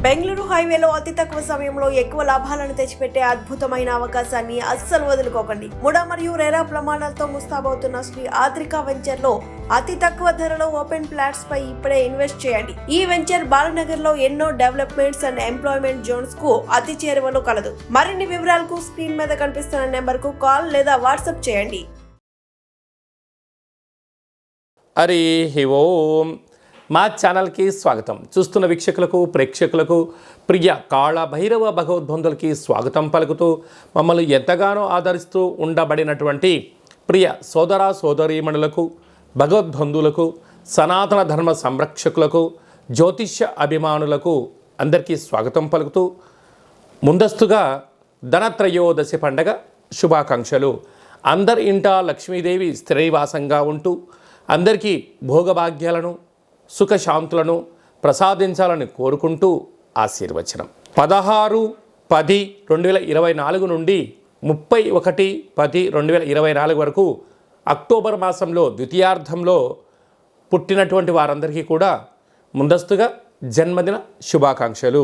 బెంగళూరు హైవేలో అతి తక్కువ సమయంలో ఎక్కువ లాభాలను తెచ్చిపెట్టే అద్భుతమైన అవకాశాన్ని అస్సలు వదులుకోకండి. ముడా మరియు రెరా ప్రమాణాలతో ముస్తాబవుతున్న శ్రీ ఆద్రిక వెంచర్ లో అతి తక్కువ ధరలో ఓపెన్ ఫ్లాట్స్ పై ఇప్పుడే ఇన్వెస్ట్ చేయండి. ఈ వెంచర్ బాలనగర్ లో ఎన్నో డెవలప్మెంట్స్ అండ్ ఎంప్లాయ్మెంట్ జోన్స్ కు అతి చేరువలో కలదు. మరిన్ని వివరాలకు స్క్రీన్ మీద కనిపిస్తున్న నెంబర్ కు కాల్ లేదా వాట్సాప్ చేయండి. హరి ఓం. మా ఛానల్కి స్వాగతం. చూస్తున్న వీక్షకులకు ప్రేక్షకులకు ప్రియ కాళ భైరవ భగవద్బంధులకి స్వాగతం పలుకుతూ మమ్మల్ని ఎంతగానో ఆదరిస్తూ ఉండబడినటువంటి ప్రియ సోదర సోదరీమణులకు, భగవద్బంధువులకు, సనాతన ధర్మ సంరక్షకులకు, జ్యోతిష్య అభిమానులకు అందరికీ స్వాగతం పలుకుతూ ముందస్తుగా ధనత్రయోదశి పండగ శుభాకాంక్షలు. అందరి ఇంట లక్ష్మీదేవి స్థిరనివాసంగా ఉంటూ అందరికీ భోగభాగ్యాలను సుఖశాంతులను ప్రసాదించాలని కోరుకుంటూ ఆశీర్వచనం. 16/10/2024 నుండి 31/10/2024 వరకు అక్టోబర్ మాసంలో ద్వితీయార్థంలో పుట్టినటువంటి వారందరికీ కూడా ముందస్తుగా జన్మదిన శుభాకాంక్షలు.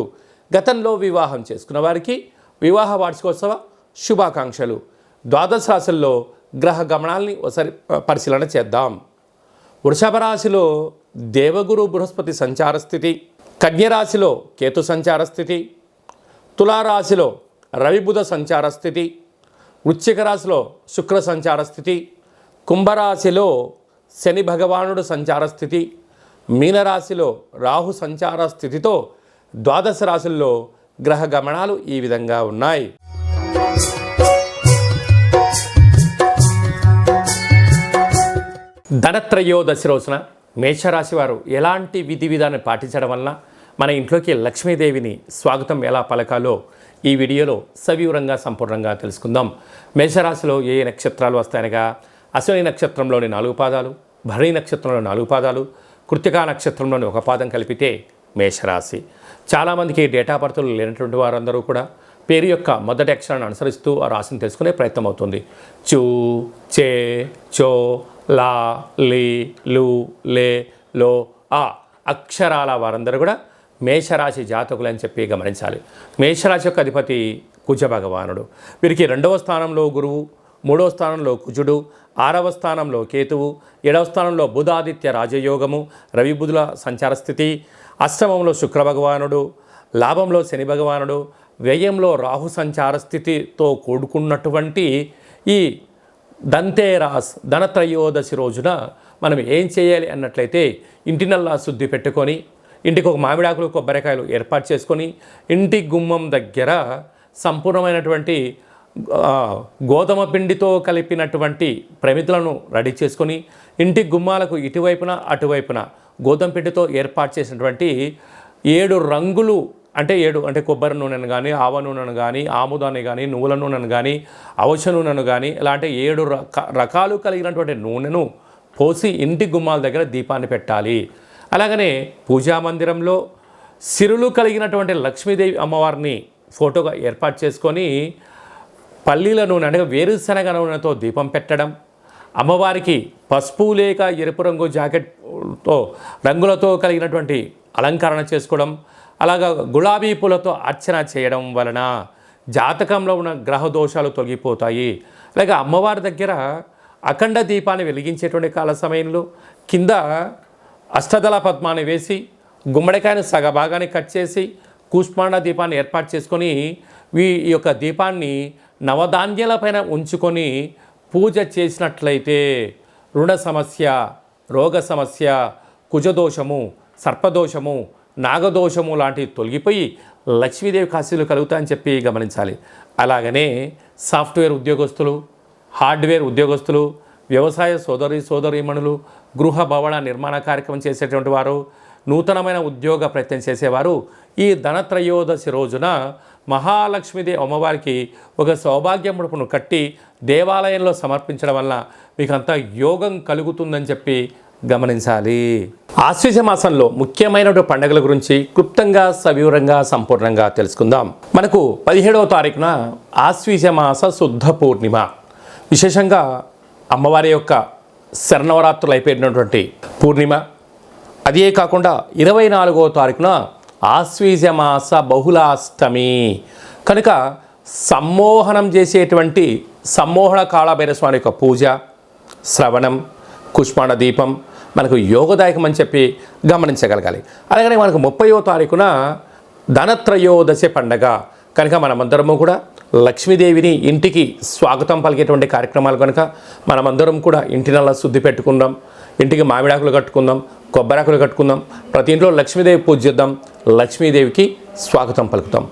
గతంలో వివాహం చేసుకున్న వారికి వివాహ వార్షికోత్సవ శుభాకాంక్షలు. ద్వాదశ రాశుల్లో గ్రహ గమనాల్ని ఒకసారి పరిశీలన చేద్దాం. వృషభ రాశిలో దేవగురు బృహస్పతి సంచార స్థితి, కన్యరాశిలో కేతు సంచార స్థితి, తులారాశిలో రవి బుధ సంచార స్థితి, వృశ్చిక రాశిలో శుక్ర సంచార స్థితి, కుంభరాశిలో శని భగవానుడు సంచార స్థితి, మీనరాశిలో రాహు సంచార స్థితితో ద్వాదశ రాశుల్లో గ్రహ గమనాలు ఈ విధంగా ఉన్నాయి. ధనత్రయోదశి రోజున మేషరాశి వారు ఎలాంటి విధి విధానం పాటించడం వలన మన ఇంట్లోకి లక్ష్మీదేవిని స్వాగతం ఎలా పలకాలో ఈ వీడియోలో సవివరంగా సంపూర్ణంగా తెలుసుకుందాం. మేషరాశిలో ఏ నక్షత్రాలు వస్తాయనగా అశ్విని నక్షత్రంలోని 4 పాదాలు, భరణి నక్షత్రంలో 4 పాదాలు, కృత్తికా నక్షత్రంలోని 1 పాదం కలిపితే మేషరాశి. చాలామందికి డేటా బర్త్లు లేనటువంటి వారందరూ కూడా పేరు యొక్క మొదటి అక్షరాన్ని అనుసరిస్తూ ఆ రాశిని తెలుసుకునే ప్రయత్నం అవుతుంది. చూ, చే, చో, లా, లీ, లు, లే, లో, ఆ అక్షరాల వారందరూ కూడా మేషరాశి జాతకులు అని చెప్పి గమనించాలి. మేషరాశి యొక్క అధిపతి కుజ భగవానుడు. వీరికి 2వ స్థానంలో గురువు, 3వ స్థానంలో కుజుడు, 6వ స్థానంలో కేతువు, 7వ స్థానంలో బుధాదిత్య రాజయోగము, రవి బుధుల సంచార స్థితి, అష్టమంలో శుక్ర భగవానుడు, లాభంలో శని భగవానుడు, వ్యయంలో రాహు సంచార స్థితితో కూడుకున్నటువంటి ఈ ధన్తేరాస్ ధనత్రయోదశి రోజున మనం ఏం చేయాలి అన్నట్లయితే ఇంటినల్లా శుద్ధి పెట్టుకొని ఇంటికి ఒక మామిడాకులు కొబ్బరికాయలు ఏర్పాటు చేసుకొని ఇంటి గుమ్మం దగ్గర సంపూర్ణమైనటువంటి గోధుమ పిండితో కలిపినటువంటి ప్రమిదలను రెడీ చేసుకొని ఇంటి గుమ్మాలకు ఇటువైపున అటువైపున గోధుమ పిండితో ఏర్పాటు చేసినటువంటి 7 రంగులు అంటే కొబ్బరి నూనెను కానీ, ఆవ నూనెను కానీ, ఆముదాన్ని కానీ, నువ్వుల నూనెను కానీ, అవశ నూనెను కానీ ఇలాంటి 7 రకాలు కలిగినటువంటి నూనెను పోసి ఇంటి గుమ్మాల దగ్గర దీపాన్ని పెట్టాలి. అలాగనే పూజా మందిరంలో సిరులు కలిగినటువంటి లక్ష్మీదేవి అమ్మవారిని ఫోటోగా ఏర్పాటు చేసుకొని పల్లీల నూనె అంటే వేరుశనగ నూనెతో దీపం పెట్టడం, అమ్మవారికి పసుపు లేక ఎరుపు రంగు జాకెట్తో రంగులతో కలిగినటువంటి అలంకరణ చేసుకోవడం, అలాగా గులాబీ పూలతో అర్చన చేయడం వలన జాతకంలో ఉన్న గ్రహ దోషాలు తొలగిపోతాయి. అలాగే అమ్మవారి దగ్గర అఖండ దీపాన్ని వెలిగించేటువంటి కాల సమయంలో కింద అష్టదళ పద్మాన్ని వేసి గుమ్మడికాయను సగభాగాన్ని కట్ చేసి కూష్మాండ దీపాన్ని ఏర్పాటు చేసుకొని ఈ యొక్క దీపాన్ని నవధాన్యాల పైన ఉంచుకొని పూజ చేసినట్లయితే రుణ సమస్య, రోగ సమస్య, కుజదోషము, సర్పదోషము, నాగదోషము లాంటివి తొలగిపోయి లక్ష్మీదేవి కాశీలు కలుగుతాయని చెప్పి గమనించాలి. అలాగనే సాఫ్ట్వేర్ ఉద్యోగస్తులు, హార్డ్వేర్ ఉద్యోగస్తులు, వ్యవసాయ సోదరీమణులు, గృహ భవన నిర్మాణ కార్యక్రమం చేసేటువంటి వారు, నూతనమైన ఉద్యోగ ప్రయత్నం చేసేవారు ఈ ధనత్రయోదశి రోజున మహాలక్ష్మీదేవి అమ్మవారికి ఒక సౌభాగ్య ముడుపును కట్టి దేవాలయంలో సమర్పించడం వల్ల మీకు అంతా యోగం కలుగుతుందని చెప్పి గమనించాలి. ఆశ్వీజ మాసంలో ముఖ్యమైనటువంటి పండుగల గురించి క్లుప్తంగా సవివరంగా సంపూర్ణంగా తెలుసుకుందాం. మనకు 17వ తారీఖున ఆశ్వీజ మాస శుద్ధ పూర్ణిమ. విశేషంగా అమ్మవారి యొక్క శరణవరాత్రులు అయిపోయినటువంటి పూర్ణిమ. అదే కాకుండా 24వ తారీఖున ఆశ్వీజమాస బహుళాష్టమి కనుక సమ్మోహనం చేసేటువంటి సమ్మోహన కాళభైరస్వామి యొక్క పూజ, శ్రవణం, కుష్మాండ దీపం మనకు యోగదాయకం అని చెప్పి గమనించగలగాలి. అలాగనే మనకు 30వ తారీఖున ధనత్రయోదశి పండగ కనుక మనమందరము కూడా లక్ష్మీదేవిని ఇంటికి స్వాగతం పలికేటువంటి కార్యక్రమాలు కనుక మనమందరం కూడా ఇంటినల్లా శుద్ధి పెట్టుకుందాం, ఇంటికి మామిడాకులు కట్టుకుందాం, కొబ్బరాకులు కట్టుకుందాం, ప్రతి ఇంట్లో లక్ష్మీదేవి పూజ చేద్దాం, లక్ష్మీదేవికి స్వాగతం పలుకుతాం.